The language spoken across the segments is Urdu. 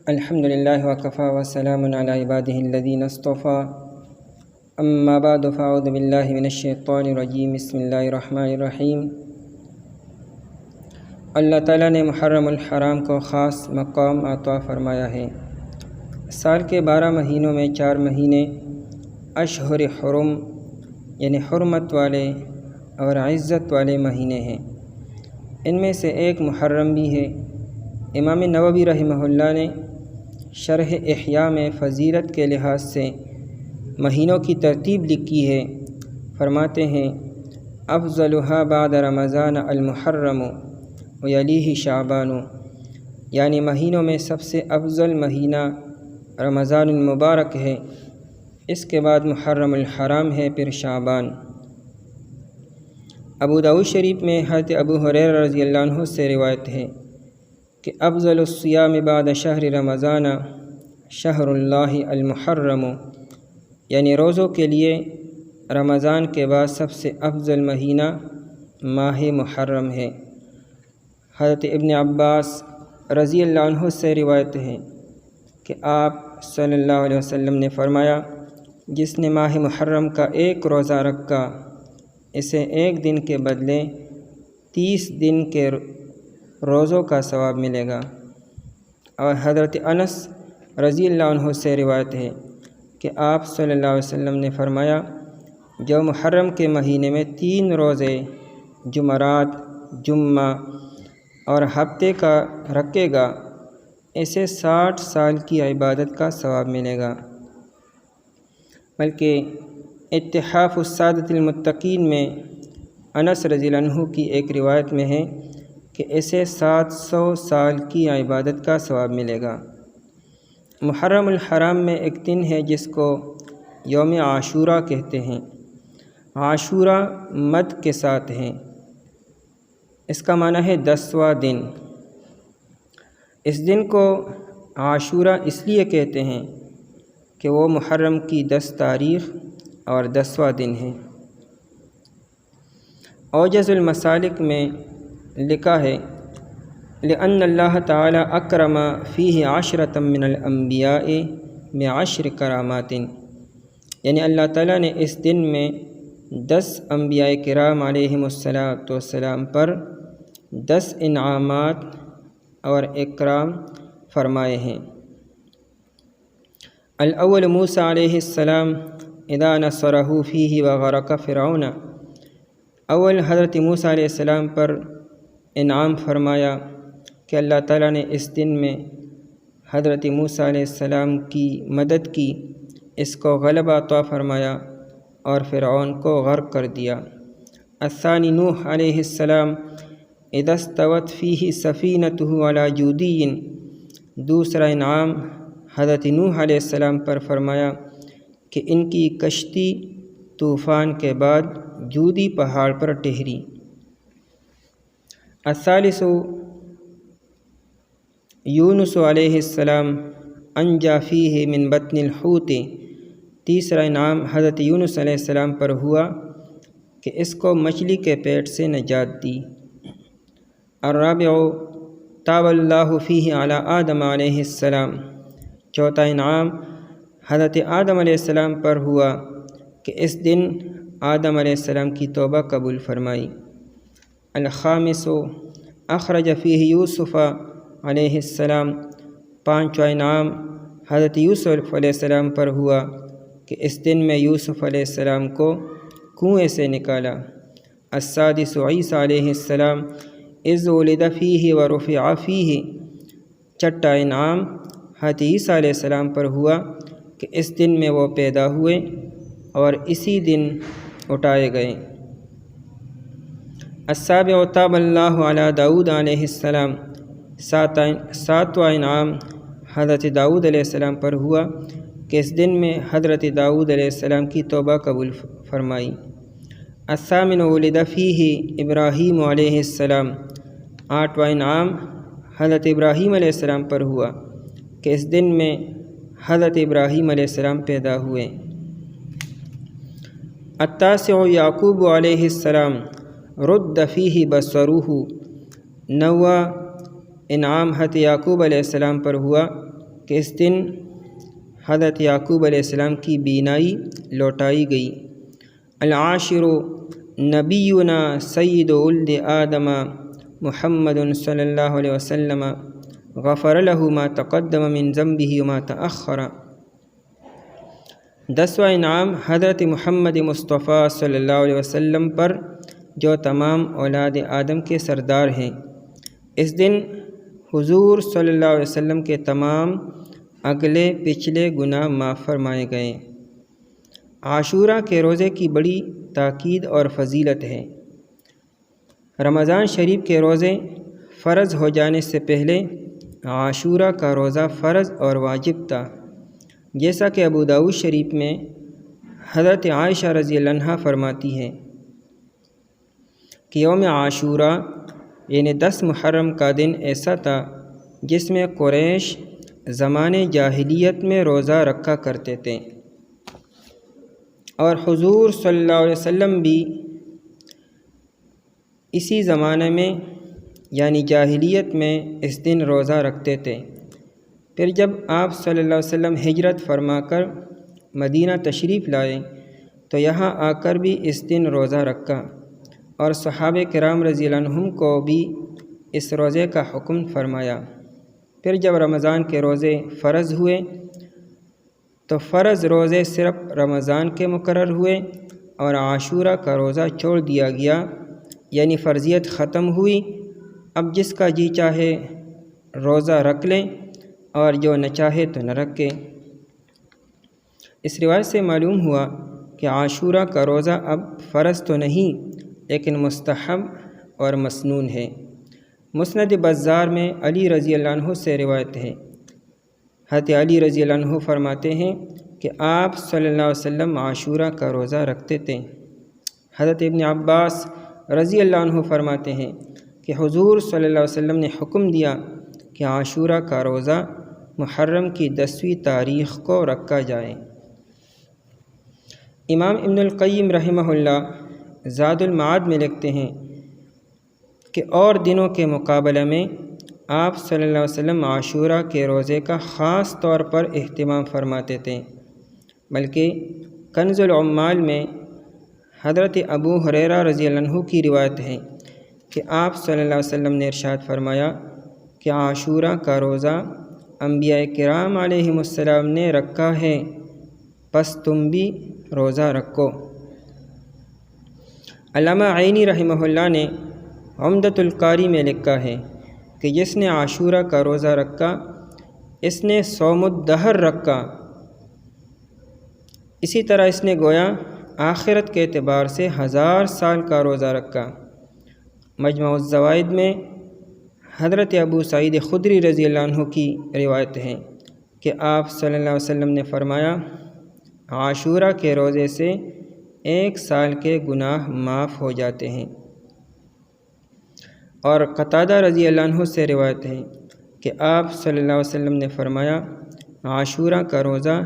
الحمد للہ وکفی وسلام علی عبادہ الذین اصطفیٰ اما بعد فاعوذ باللہ من الشیطان الرجیم بسم اللہ الرحمن الرحیم۔ اللہ تعالیٰ نے محرم الحرام کو خاص مقام عطا فرمایا ہے۔ سال کے 12 مہینوں میں 4 مہینے اشہر حرم یعنی حرمت والے اور عزت والے مہینے ہیں۔ ان میں سے ایک محرم بھی ہے۔ امام نووی رحمہ اللہ نے شرح احیاء میں فضیلت کے لحاظ سے مہینوں کی ترتیب لکھی ہے۔ فرماتے ہیں افضلها بعد رمضان المحرم ویلیہ شعبان، یعنی مہینوں میں سب سے افضل مہینہ رمضان المبارک ہے، اس کے بعد محرم الحرام ہے، پھر شعبان۔ ابو داؤد شریف میں حضرت ابو ہریرہ رضی اللہ عنہ سے روایت ہے کہ افضل الصیام بعد شہر رمضان شہر اللہ المحرم، یعنی روزوں کے لیے رمضان کے بعد سب سے افضل مہینہ ماہ محرم ہے۔ حضرت ابن عباس رضی اللہ عنہ سے روایت ہے کہ آپ صلی اللہ علیہ وسلم نے فرمایا، جس نے ماہ محرم کا ایک روزہ رکھا اسے ایک دن کے بدلے 30 دن کے روزوں کا ثواب ملے گا۔ اور حضرت انس رضی اللہ عنہ سے روایت ہے کہ آپ صلی اللہ علیہ وسلم نے فرمایا، جو محرم کے مہینے میں 3 روزے جمعرات، جمعہ اور ہفتے کا رکھے گا اسے 60 سال کی عبادت کا ثواب ملے گا۔ بلکہ اتحاف السادۃ المتقین میں انس رضی اللہ عنہ کی ایک روایت میں ہے کہ اسے 700 سال کی عبادت کا ثواب ملے گا۔ محرم الحرام میں ایک دن ہے جس کو یوم عاشوراء کہتے ہیں۔ عاشوراء مد کے ساتھ ہیں، اس کا معنی ہے 10واں دن۔ اس دن کو عاشوراء اس لیے کہتے ہیں کہ وہ محرم کی 10 تاریخ اور 10واں دن ہے۔ اوجز المسالک میں لکھا ہے لأن اللہ تعالی اکرم فیہ 10 من الانبیاء ب10 کرامات، یعنی اللہ تعالیٰ نے اس دن میں 10 انبیاء کرام علیہم السلام پر 10 انعامات اور اکرام فرمائے ہیں۔ الاول موسیٰ علیہ السلام اذا نصرہ فیہ وغرق فرعون، اول حضرت موسیٰ علیہ السلام پر انعام فرمایا کہ اللہ تعالیٰ نے اس دن میں حضرت موسیٰ علیہ السلام کی مدد کی، اس کو غلبہ عطا فرمایا اور فرعون کو غرق کر دیا۔ الثانی نوح علیہ السلام اذا استوت فیہ سفینتہ علی جودی، دوسرا انعام حضرت نوح علیہ السلام پر فرمایا کہ ان کی کشتی طوفان کے بعد جودی پہاڑ پر ٹھہری۔ الثالث یونس علیہ السلام انجا فیہ من بطن الحوت، تیسرا انعام حضرت یونس علیہ السلام پر ہوا کہ اس کو مچھلی کے پیٹ سے نجات دی۔ الرابع تاب اللہ فیہ علی آدم علیہ السلام، چوتھا انعام حضرت آدم علیہ السلام پر ہوا کہ اس دن آدم علیہ السلام کی توبہ قبول فرمائی۔ الخامس اخرج فیہ یوسف علیہ السلام، پانچواں انعام حضرت یوسف علیہ السلام پر ہوا کہ اس دن میں یوسف علیہ السلام کو کنویں سے نکالا۔ السادس عیسیٰ علیہ السلام اذ ولد فیہ ورفع فیہ، چھٹا انعام حضرت عیسیٰ علیہ السلام پر ہوا کہ اس دن میں وہ پیدا ہوئے اور اسی دن اٹھائے گئے۔ السابع تاب اللہ علی داؤد علیہ السلام، ساتواں انعام حضرت داؤد علیہ السلام پر ہوا کہ اس دن میں حضرت داؤد علیہ السلام کی توبہ قبول فرمائی۔ الثامن ولد فیہ ابراہیم علیہ السلام، آٹھواں انعام حضرت ابراہیم علیہ السلام پر ہوا کہ اس دن میں حضرت ابراہیم علیہ السلام پیدا ہوئے۔ التاسع یعقوب علیہ السلام رد فیہ بصرہ، نواں انعام حضرت یعقوب علیہ السلام پر ہوا کہ اس دن حضرت یعقوب علیہ السلام کی بینائی لوٹائی گئی۔ العاشر نبینا سید ولد آدم محمد صلی اللہ علیہ وسلم غفر له ما تقدم من ذنبه وما تأخر۔ 10واں انعام حضرت محمد مصطفیٰ صلی اللہ علیہ وسلم پر جو تمام اولاد آدم کے سردار ہیں۔ اس دن حضور صلی اللہ علیہ وسلم کے تمام اگلے پچھلے گناہ معاف فرمائے گئے۔ عاشورہ کے روزے کی بڑی تاکید اور فضیلت ہے۔ رمضان شریف کے روزے فرض ہو جانے سے پہلے عاشورہ کا روزہ فرض اور واجب تھا، جیسا کہ ابو داؤد شریف میں حضرت عائشہ رضی اللہ عنہا فرماتی ہے کہ یوم عاشورہ یعنی 10 محرم کا دن ایسا تھا جس میں قریش زمانے جاہلیت میں روزہ رکھا کرتے تھے، اور حضور صلی اللہ علیہ وسلم بھی اسی زمانے میں یعنی جاہلیت میں اس دن روزہ رکھتے تھے۔ پھر جب آپ صلی اللہ علیہ وسلم ہجرت فرما کر مدینہ تشریف لائے تو یہاں آ کر بھی اس دن روزہ رکھا، اور صحابہ کرام رضی اللہ عنہم کو بھی اس روزے کا حکم فرمایا۔ پھر جب رمضان کے روزے فرض ہوئے تو فرض روزے صرف رمضان کے مقرر ہوئے اور عاشورہ کا روزہ چھوڑ دیا گیا، یعنی فرضیت ختم ہوئی۔ اب جس کا جی چاہے روزہ رکھ لیں اور جو نہ چاہے تو نہ رکھے۔ اس روایت سے معلوم ہوا کہ عاشورہ کا روزہ اب فرض تو نہیں لیکن مستحب اور مسنون ہے۔ مسند بزار میں علی رضی اللہ عنہ سے روایت ہے، حضرت علی رضی اللہ عنہ فرماتے ہیں کہ آپ صلی اللہ علیہ وسلم عاشورہ کا روزہ رکھتے تھے۔ حضرت ابن عباس رضی اللہ عنہ فرماتے ہیں کہ حضور صلی اللہ علیہ وسلم نے حکم دیا کہ عاشورہ کا روزہ محرم کی 10ویں تاریخ کو رکھا جائے۔ امام ابن القیم رحمہ اللہ زاد المعاد میں لکھتے ہیں کہ اور دنوں کے مقابلے میں آپ صلی اللہ علیہ وسلم عاشورہ کے روزے کا خاص طور پر اہتمام فرماتے تھے، بلکہ کنز العمال میں حضرت ابو ہریرہ رضی اللہ عنہ کی روایت ہے کہ آپ صلی اللہ علیہ وسلم نے ارشاد فرمایا کہ عاشورہ کا روزہ انبیاء کرام علیہم السلام نے رکھا ہے، پس تم بھی روزہ رکھو۔ علامہ عینی رحمہ اللہ نے عمدۃ القاری میں لکھا ہے کہ جس نے عاشورہ کا روزہ رکھا اس نے صوم الدہر رکھا، اسی طرح اس نے گویا آخرت کے اعتبار سے 1000 سال کا روزہ رکھا۔ مجمع الزوائد میں حضرت ابو سعید خدری رضی اللہ عنہ کی روایت ہے کہ آپ صلی اللہ علیہ وسلم نے فرمایا عاشورہ کے روزے سے 1 سال کے گناہ معاف ہو جاتے ہیں۔ اور قتادہ رضی اللہ عنہ سے روایت ہے کہ آپ صلی اللہ علیہ وسلم نے فرمایا عاشورہ کا روزہ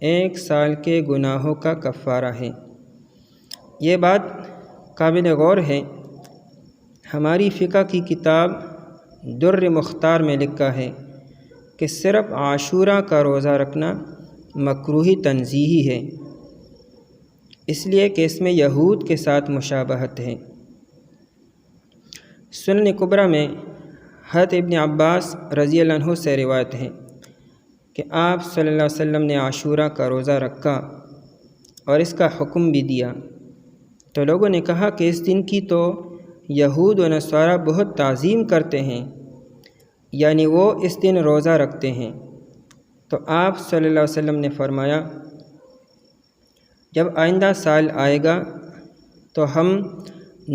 1 سال کے گناہوں کا کفارہ ہے۔ یہ بات قابل غور ہے۔ ہماری فقہ کی کتاب در مختار میں لکھا ہے کہ صرف عاشورہ کا روزہ رکھنا مکروہی تنزیہی ہے، اس لیے کہ اس میں یہود کے ساتھ مشابہت ہے۔ سنن کبریٰ میں حضرت ابن عباس رضی اللہ عنہ سے روایت ہے کہ آپ صلی اللہ علیہ وسلم نے عاشورہ کا روزہ رکھا اور اس کا حکم بھی دیا، تو لوگوں نے کہا کہ اس دن کی تو یہود و نصارہ بہت تعظیم کرتے ہیں، یعنی وہ اس دن روزہ رکھتے ہیں۔ تو آپ صلی اللہ علیہ وسلم نے فرمایا جب آئندہ سال آئے گا تو ہم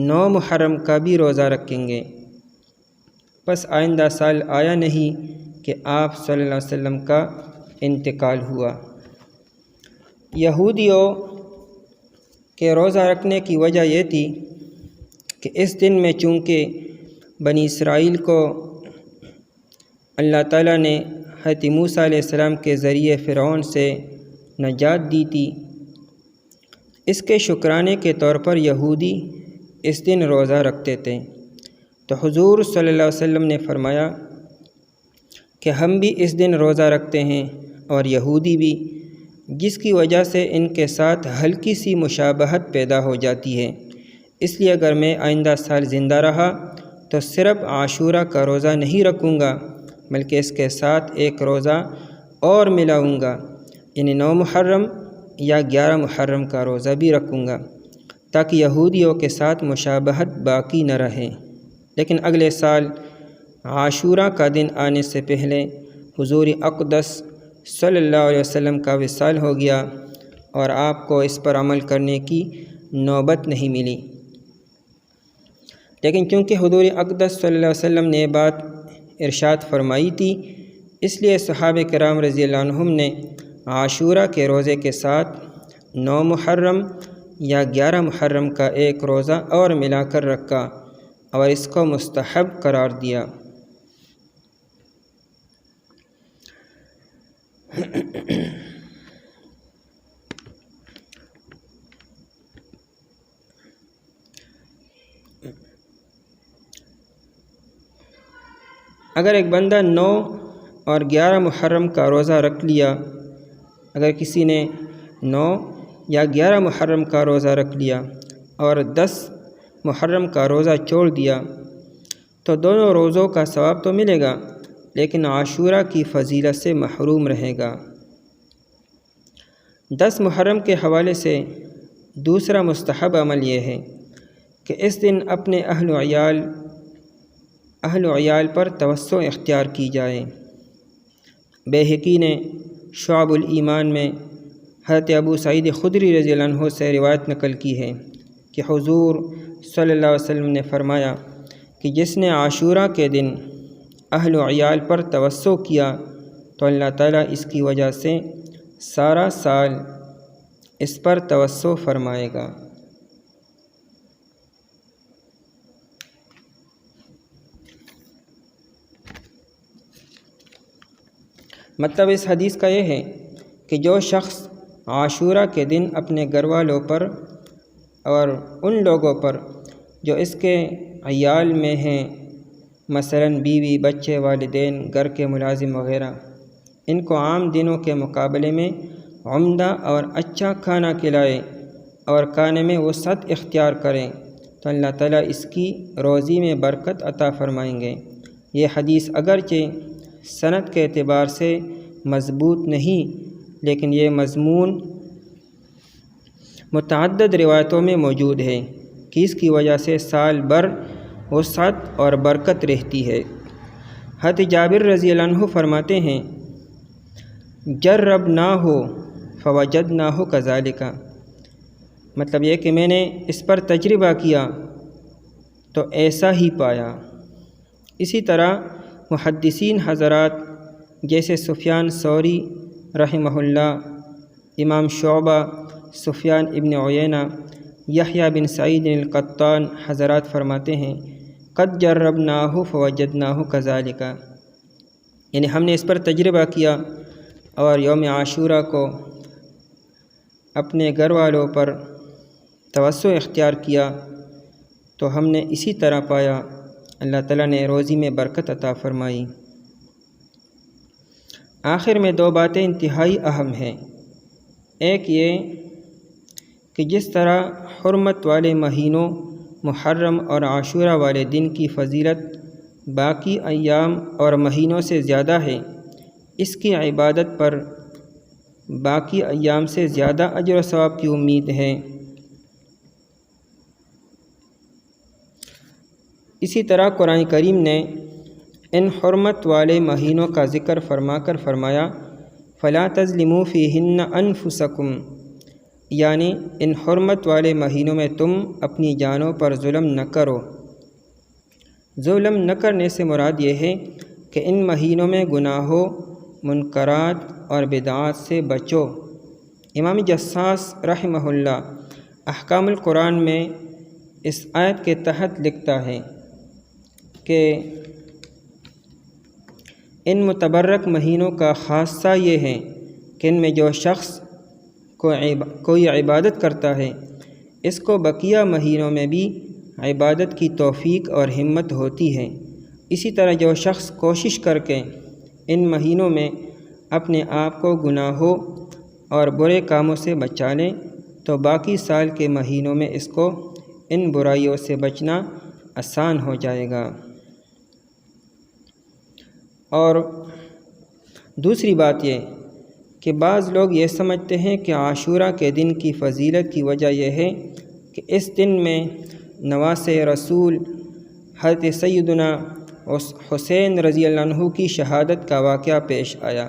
9 محرم کا بھی روزہ رکھیں گے۔ پس آئندہ سال آیا نہیں کہ آپ صلی اللہ علیہ وسلم کا انتقال ہوا۔ یہودیوں کے روزہ رکھنے کی وجہ یہ تھی کہ اس دن میں چونکہ بنی اسرائیل کو اللہ تعالیٰ نے حضرت موسیٰ علیہ السلام کے ذریعے فرعون سے نجات دی تھی، اس کے شکرانے کے طور پر یہودی اس دن روزہ رکھتے تھے۔ تو حضور صلی اللہ علیہ وسلم نے فرمایا کہ ہم بھی اس دن روزہ رکھتے ہیں اور یہودی بھی، جس کی وجہ سے ان کے ساتھ ہلکی سی مشابہت پیدا ہو جاتی ہے۔ اس لیے اگر میں آئندہ سال زندہ رہا تو صرف عاشورہ کا روزہ نہیں رکھوں گا، بلکہ اس کے ساتھ ایک روزہ اور ملاؤں گا، یعنی 9 محرم یا 11 محرم کا روزہ بھی رکھوں گا، تاکہ یہودیوں کے ساتھ مشابہت باقی نہ رہے۔ لیکن اگلے سال عاشورہ کا دن آنے سے پہلے حضور اقدس صلی اللہ علیہ وسلم کا وصال ہو گیا اور آپ کو اس پر عمل کرنے کی نوبت نہیں ملی۔ لیکن کیونکہ حضور اقدس صلی اللہ علیہ وسلم نے یہ بات ارشاد فرمائی تھی، اس لیے صحابہ کرام رضی اللہ عنہم نے عاشورہ کے روزے کے ساتھ 9 محرم یا 11 محرم کا ایک روزہ اور ملا کر رکھا اور اس کو مستحب قرار دیا۔ اگر ایک بندہ 9 اور 11 محرم کا روزہ رکھ لیا، اگر کسی نے 9 یا 11 محرم کا روزہ رکھ لیا اور 10 محرم کا روزہ چھوڑ دیا تو دونوں روزوں کا ثواب تو ملے گا، لیکن عاشورہ کی فضیلت سے محروم رہے گا۔ 10 محرم کے حوالے سے دوسرا مستحب عمل یہ ہے کہ اس دن اپنے اہل و عیال پر توسع اختیار کی جائے۔ بیہقی نے شعب الایمان میں حضرت ابو سعید خدری رضی اللہ عنہ سے روایت نقل کی ہے کہ حضور صلی اللہ علیہ وسلم نے فرمایا کہ جس نے عاشورہ کے دن اہل و عیال پر توسع کیا تو اللہ تعالیٰ اس کی وجہ سے سارا سال اس پر توسع فرمائے گا۔ مطلب اس حدیث کا یہ ہے کہ جو شخص عاشورہ کے دن اپنے گھر والوں پر اور ان لوگوں پر جو اس کے عیال میں ہیں، مثلاً بیوی، بچے، والدین، گھر کے ملازم وغیرہ، ان کو عام دنوں کے مقابلے میں عمدہ اور اچھا کھانا کھلائے اور کھانے میں وسعت اختیار کریں تو اللہ تعالیٰ اس کی روزی میں برکت عطا فرمائیں گے۔ یہ حدیث اگرچہ سند کے اعتبار سے مضبوط نہیں، لیکن یہ مضمون متعدد روایتوں میں موجود ہے کہ اس کی وجہ سے سال بھر وسعت اور برکت رہتی ہے۔ حضرت جابر رضی اللہ عنہ فرماتے ہیں، جربناہ فوجدناہ کذالک، مطلب یہ کہ میں نے اس پر تجربہ کیا تو ایسا ہی پایا۔ اسی طرح محدثین حضرات جیسے سفیان ثوری رحمہ اللہ، امام شعبہ، سفیان ابن عیینہ، یحییٰ بن سعید القطان حضرات فرماتے ہیں، قد جربناہ فوجدناہ کذالک، یعنی ہم نے اس پر تجربہ کیا اور یوم عاشورہ کو اپنے گھر والوں پر توسع اختیار کیا تو ہم نے اسی طرح پایا، اللہ تعالیٰ نے روزی میں برکت عطا فرمائی۔ آخر میں 2 باتیں انتہائی اہم ہیں۔ ایک یہ کہ جس طرح حرمت والے مہینوں محرم اور عاشورہ والے دن کی فضیلت باقی ایام اور مہینوں سے زیادہ ہے، اس کی عبادت پر باقی ایام سے زیادہ اجر و ثواب کی امید ہے۔ اسی طرح قرآن کریم نے ان حرمت والے مہینوں کا ذکر فرما کر فرمایا، فلا تظلموا فیہن انفسکم، یعنی ان حرمت والے مہینوں میں تم اپنی جانوں پر ظلم نہ کرو۔ ظلم نہ کرنے سے مراد یہ ہے کہ ان مہینوں میں گناہوں، منکرات اور بدعات سے بچو۔ امام جساس رحمہ اللہ احکام القرآن میں اس آیت کے تحت لکھتا ہے کہ ان متبرک مہینوں کا خاصہ یہ ہے کہ ان میں جو شخص کوئی عبادت کرتا ہے، اس کو بقیہ مہینوں میں بھی عبادت کی توفیق اور ہمت ہوتی ہے۔ اسی طرح جو شخص کوشش کر کے ان مہینوں میں اپنے آپ کو گناہوں اور برے کاموں سے بچا لیں تو باقی سال کے مہینوں میں اس کو ان برائیوں سے بچنا آسان ہو جائے گا۔ اور دوسری بات یہ کہ بعض لوگ یہ سمجھتے ہیں کہ عاشورہ کے دن کی فضیلت کی وجہ یہ ہے کہ اس دن میں نواسۂ رسول حضرت سیدنا حسین رضی اللہ عنہ کی شہادت کا واقعہ پیش آیا۔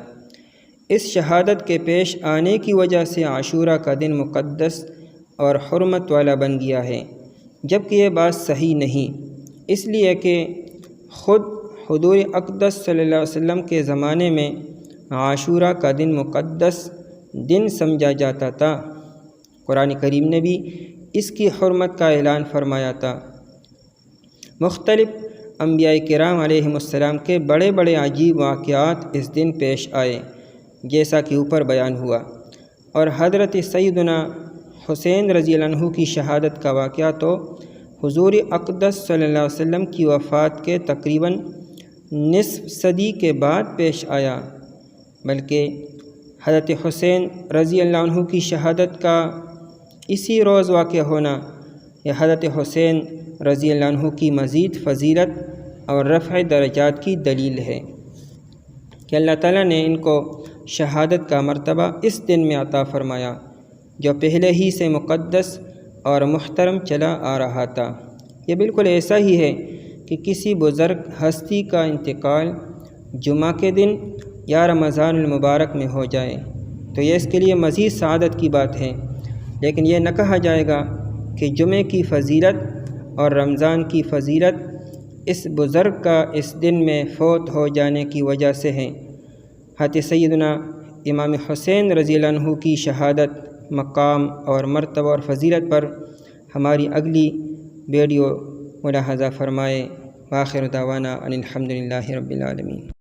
اس شہادت کے پیش آنے کی وجہ سے عاشورہ کا دن مقدس اور حرمت والا بن گیا ہے، جبکہ یہ بات صحیح نہیں، اس لیے کہ خود حضور اقدس صلی اللہ علیہ وسلم کے زمانے میں عاشورہ کا دن مقدس دن سمجھا جاتا تھا۔ قرآن کریم نے بھی اس کی حرمت کا اعلان فرمایا تھا۔ مختلف انبیاء کرام علیہم السلام کے بڑے بڑے عجیب واقعات اس دن پیش آئے، جیسا کہ اوپر بیان ہوا، اور حضرت سیدنا حسین رضی اللہ عنہ کی شہادت کا واقعہ تو حضور اقدس صلی اللہ علیہ وسلم کی وفات کے تقریباً نصف صدی کے بعد پیش آیا، بلکہ حضرت حسین رضی اللہ عنہ کی شہادت کا اسی روز واقع ہونا یہ حضرت حسین رضی اللہ عنہ کی مزید فضیلت اور رفع درجات کی دلیل ہے کہ اللہ تعالیٰ نے ان کو شہادت کا مرتبہ اس دن میں عطا فرمایا جو پہلے ہی سے مقدس اور محترم چلا آ رہا تھا۔ یہ بالکل ایسا ہی ہے کہ کسی بزرگ ہستی کا انتقال جمعہ کے دن یا رمضان المبارک میں ہو جائے تو یہ اس کے لیے مزید سعادت کی بات ہے، لیکن یہ نہ کہا جائے گا کہ جمعے کی فضیلت اور رمضان کی فضیلت اس بزرگ کا اس دن میں فوت ہو جانے کی وجہ سے ہے۔ حضرت سیدنا امام حسین رضی اللہ عنہ کی شہادت، مقام اور مرتبہ اور فضیلت پر ہماری اگلی ویڈیو ملاحظہ فرمائے۔ وآخر دعوانا ان الحمد للہ رب العالمین۔